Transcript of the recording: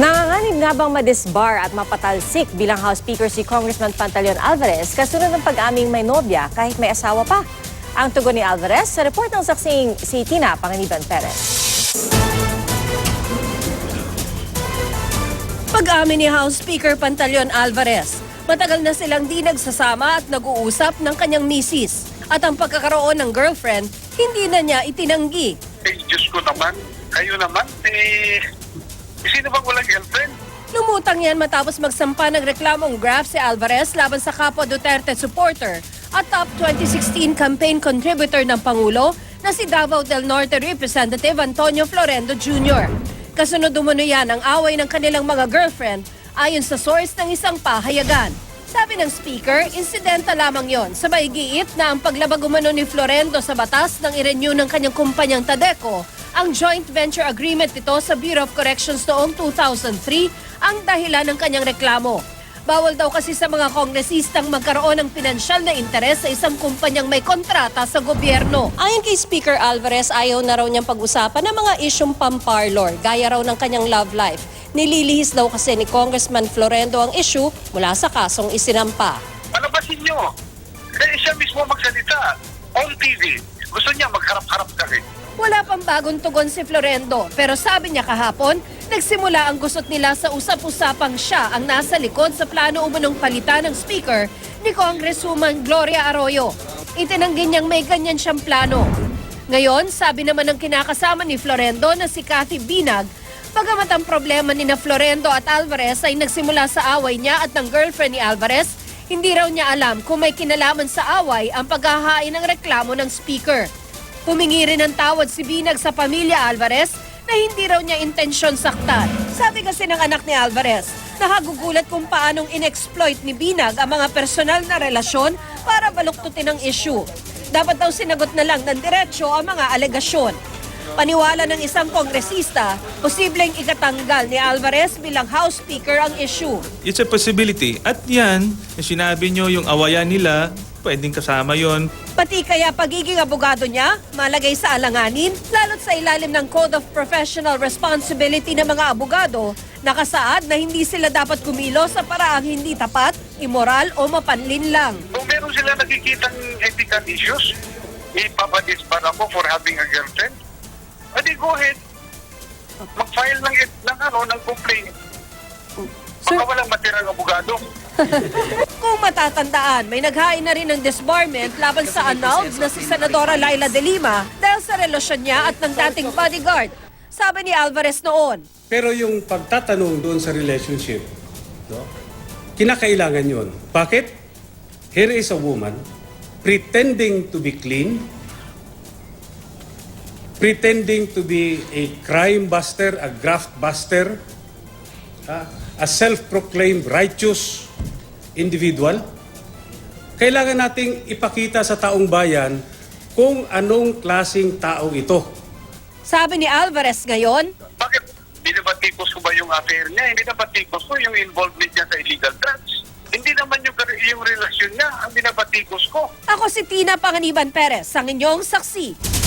Nanganganib nga bang madisbar at mapatalsik bilang House Speaker si Congressman Pantaleon Alvarez kasunod ng pag-aming may nobya kahit may asawa pa? Ang tugon ni Alvarez sa report ng saksing si Tina Panganiban Perez. Pag-amin ni House Speaker Pantaleon Alvarez, matagal na silang di nagsasama at nag-uusap ng kanyang misis. At ang pagkakaroon ng girlfriend, hindi na niya itinanggi. Diyos ko naman, kayo naman, sino bang walang girlfriend? Lumutang yan matapos magsampa ng reklamong graph si Alvarez laban sa kapwa Duterte supporter at top 2016 campaign contributor ng Pangulo na si Davao del Norte Representative Antonio Florendo Jr. Kasunod umano yan ang away ng kanilang mga girlfriend ayon sa source ng isang pahayagan. Sabi ng speaker, insidenta lamang yon sa maigiit na ang paglabag umano ni Florendo sa batas ng i-renew ng kanyang kumpanyang Tadeco, ang joint venture agreement nito sa Bureau of Corrections noong 2003 ang dahilan ng kanyang reklamo. Bawal daw kasi sa mga kongresistang magkaroon ng pinansyal na interes sa isang kumpanyang may kontrata sa gobyerno. Ayon kay Speaker Alvarez, ayaw na raw niyang pag-usapan ng mga isyong pamparlor, gaya raw ng kanyang love life. Nililihis daw kasi ni Congressman Florendo ang issue mula sa kasong isinampa. Palabasin nyo. Kaya siya mismo magsalita on TV. Gusto niya magharap-harap kami. Wala pang bagong tugon si Florendo, pero sabi niya kahapon, nagsimula ang gusot nila sa usap-usapang siya ang nasa likod sa plano umunong palitan ng speaker ni Congresswoman Gloria Arroyo. Itinanggi niyang may ganyan siyang plano. Ngayon, sabi naman ng kinakasama ni Florendo na si Cathy Binag, bagamat ang problema ni na Florendo at Alvarez ay nagsimula sa away niya at ng girlfriend ni Alvarez, hindi raw niya alam kung may kinalaman sa away ang paghahain ng reklamo ng speaker. Humingi rin ng tawad si Binag sa pamilya Alvarez na hindi raw niya intensyon saktan. Sabi kasi ng anak ni Alvarez, nakagugulat kung paanong inexploit ni Binag ang mga personal na relasyon para baluktutin ang issue. Dapat daw sinagot na lang ng diretsyo ang mga alegasyon. Paniwala ng isang kongresista, posibleng ikatanggal ni Alvarez bilang House Speaker ang issue. It's a possibility. At yan, sinabi nyo yung awayan nila, pwedeng kasama yon. Pati kaya pagiging abogado niya, malagay sa alanganin, lalo't sa ilalim ng Code of Professional Responsibility ng mga abogado, nakasaad na hindi sila dapat kumilos sa paraang hindi tapat, immoral o mapanlin lang. Kung meron sila nakikitang ethical issues, ipapadisbar ako for having a girlfriend. Adi go ahead. Mag-file ng complaint. Baka walang matirang abogado. Kung matatandaan, may naghain na rin ng disbarment laban sa annulled na si Senadora Laila De Lima dahil sa relasyon niya at ng dating bodyguard. Sabi ni Alvarez noon, pero yung pagtatanong doon sa relationship, no, kinakailangan yun. Bakit? Here is a woman pretending to be clean, pretending to be a crime buster, a graft buster, a self-proclaimed righteous individual. Kailangan nating ipakita sa taong bayan kung anong klaseng tao ito. sabi ni Alvarez ngayon, Bakit? Binabatikos ko ba yung affair niya? Hindi nabatikos ko yung involvement niya sa illegal drugs. Hindi naman yung relasyon niya ang binabatikos ko. ako si Tina Panganiban Perez, ang inyong saksi.